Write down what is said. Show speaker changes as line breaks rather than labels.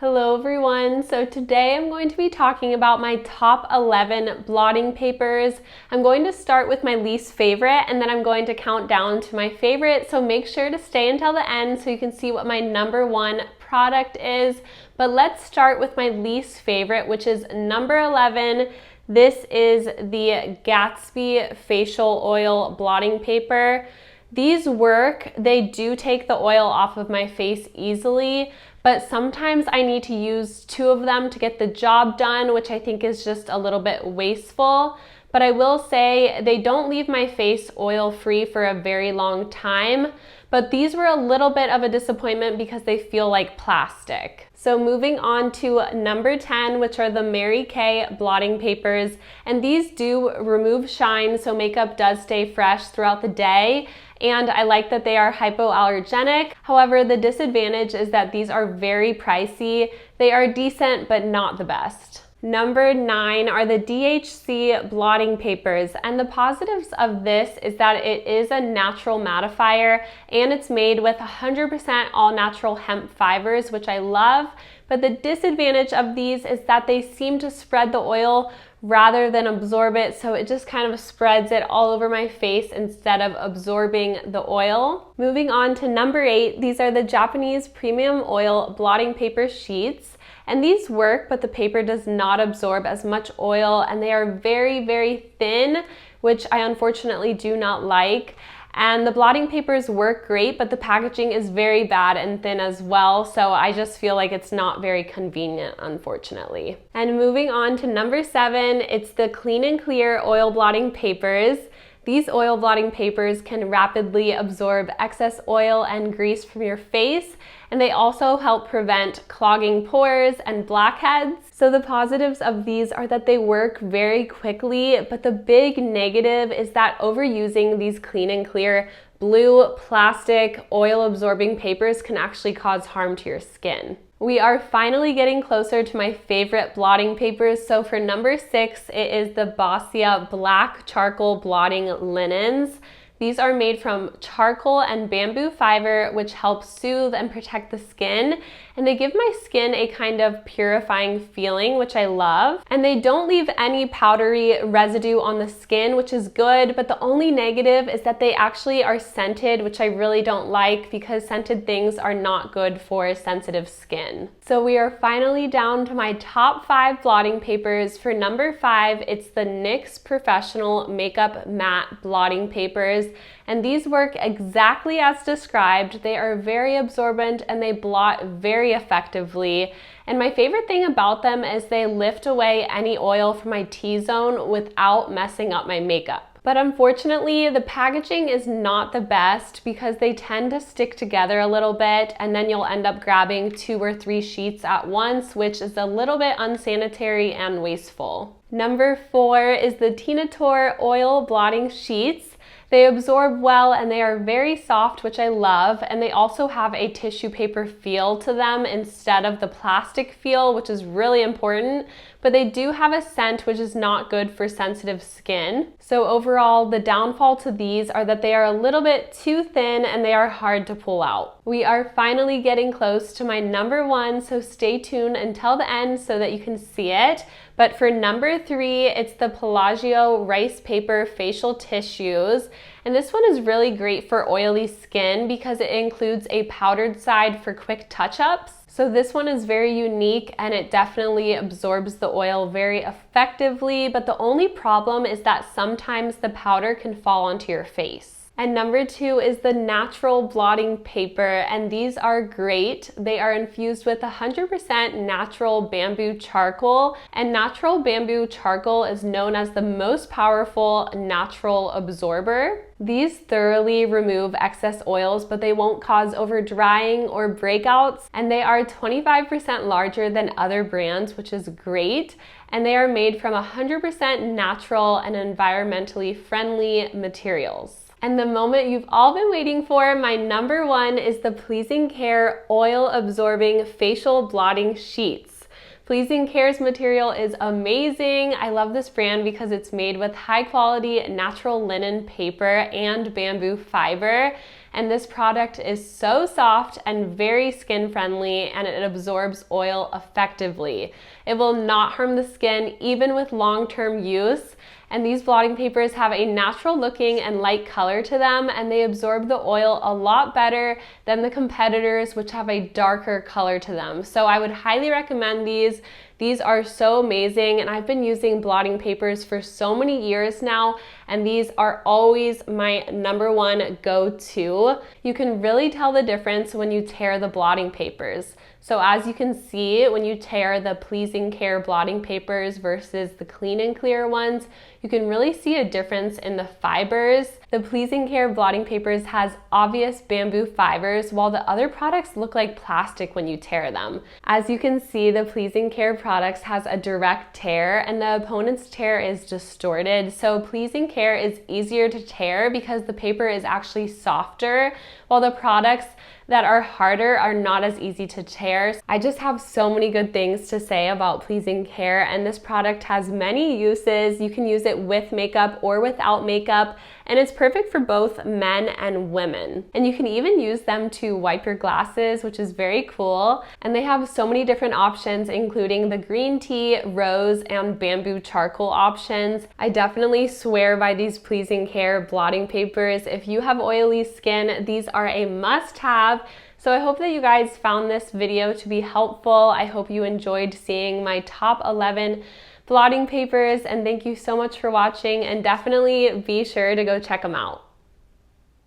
Hello everyone, so today I'm going to be talking about my top 11 blotting papers. I'm going to start with my least favorite and then I'm going to count down to my favorite, so make sure to stay until the end so you can see what my number one product is. But let's start with my least favorite, which is number 11. This is the Gatsby Facial Oil Blotting Paper. These work, they do take the oil off of my face easily, but sometimes I need to use 2 of them to get the job done, which I think is just a little bit wasteful. But I will say they don't leave my face oil-free for a very long time, but these were a little bit of a disappointment because they feel like plastic. So moving on to number 10, which are the Mary Kay blotting papers, and these do remove shine, so makeup does stay fresh throughout the day. And I like that they are hypoallergenic. However, the disadvantage is that these are very pricey. They are decent, but not the best. Number 9 are the DHC blotting papers, and the positives of this is that it is a natural mattifier and it's made with 100% all natural hemp fibers, which I love. But the disadvantage of these is that they seem to spread the oil rather than absorb it, so it just kind of spreads it all over my face instead of absorbing the oil. Moving on to number 8, these are the Japanese premium oil blotting paper sheets. And these work, but the paper does not absorb as much oil and they are very, very thin, which I unfortunately do not like. And the blotting papers work great, but the packaging is very bad and thin as well, so I just feel like it's not very convenient, unfortunately. And moving on to number 7, it's the Clean and Clear oil blotting papers. These oil blotting papers can rapidly absorb excess oil and grease from your face, and they also help prevent clogging pores and blackheads. So the positives of these are that they work very quickly, but the big negative is that overusing these Clean and Clear blue plastic oil absorbing papers can actually cause harm to your skin. We are finally getting closer to my favorite blotting papers. So for number 6, it is the Bossia Black Charcoal Blotting Linens. These are made from charcoal and bamboo fiber, which helps soothe and protect the skin. And they give my skin a kind of purifying feeling, which I love. And they don't leave any powdery residue on the skin, which is good. But the only negative is that they actually are scented, which I really don't like because scented things are not good for sensitive skin. So we are finally down to my top 5 blotting papers. For number 5, it's the Nyx Professional Makeup Matte blotting papers. And these work exactly as described. They are very absorbent and they blot very effectively. And my favorite thing about them is they lift away any oil from my T-zone without messing up my makeup. But unfortunately, the packaging is not the best because they tend to stick together a little bit and then you'll end up grabbing 2 or 3 sheets at once, which is a little bit unsanitary and wasteful. Number 4 is the Tinator Oil Blotting Sheets. They absorb well and they are very soft, which I love, and they also have a tissue paper feel to them instead of the plastic feel, which is really important, but they do have a scent which is not good for sensitive skin. So overall, the downfall to these are that they are a little bit too thin and they are hard to pull out. We are finally getting close to my number 1, so stay tuned until the end so that you can see it. But for number 3, it's the Pelagio Rice Paper Facial Tissues. And this one is really great for oily skin because it includes a powdered side for quick touch-ups. So this one is very unique and it definitely absorbs the oil very effectively, but the only problem is that sometimes the powder can fall onto your face. And number 2 is the Natural Blotting Paper, and these are great. They are infused with 100% natural bamboo charcoal, and natural bamboo charcoal is known as the most powerful natural absorber. These thoroughly remove excess oils, but they won't cause over drying or breakouts, and they are 25% larger than other brands, which is great. And they are made from 100% natural and environmentally friendly materials. And the moment you've all been waiting for, my number 1 is the Pleasing Care Oil Absorbing Facial Blotting Sheets. Pleasing Care's material is amazing. I love this brand because it's made with high quality natural linen paper and bamboo fiber. and this product is so soft and very skin friendly, and it absorbs oil effectively. It will not harm the skin even with long-term use. And these blotting papers have a natural looking and light color to them, and they absorb the oil a lot better than the competitors, which have a darker color to them. So I would highly recommend these. These are so amazing, and I've been using blotting papers for so many years now, and these are always my number one go-to. You can really tell the difference when you tear the blotting papers. So as you can see, when you tear the Pleasing Care blotting papers versus the Clean and Clear ones, you can really see a difference in the fibers. The Pleasing Care blotting papers has obvious bamboo fibers, while the other products look like plastic when you tear them. As you can see, the Pleasing Care products has a direct tear, and the opponent's tear is distorted. So Pleasing Care is easier to tear because the paper is actually softer, while the products that are harder are not as easy to tear. I just have so many good things to say about Pleasing Care, and this product has many uses. You can use it with makeup or without makeup, and it's perfect for both men and women. And you can even use them to wipe your glasses, which is very cool. And they have so many different options, including the green tea, rose, and bamboo charcoal options. I definitely swear by these Pleasing Care blotting papers. If you have oily skin, these are a must-have. So I hope that you guys found this video to be helpful. I hope you enjoyed seeing my top 11 blotting papers, and thank you so much for watching, and definitely be sure to go check them out.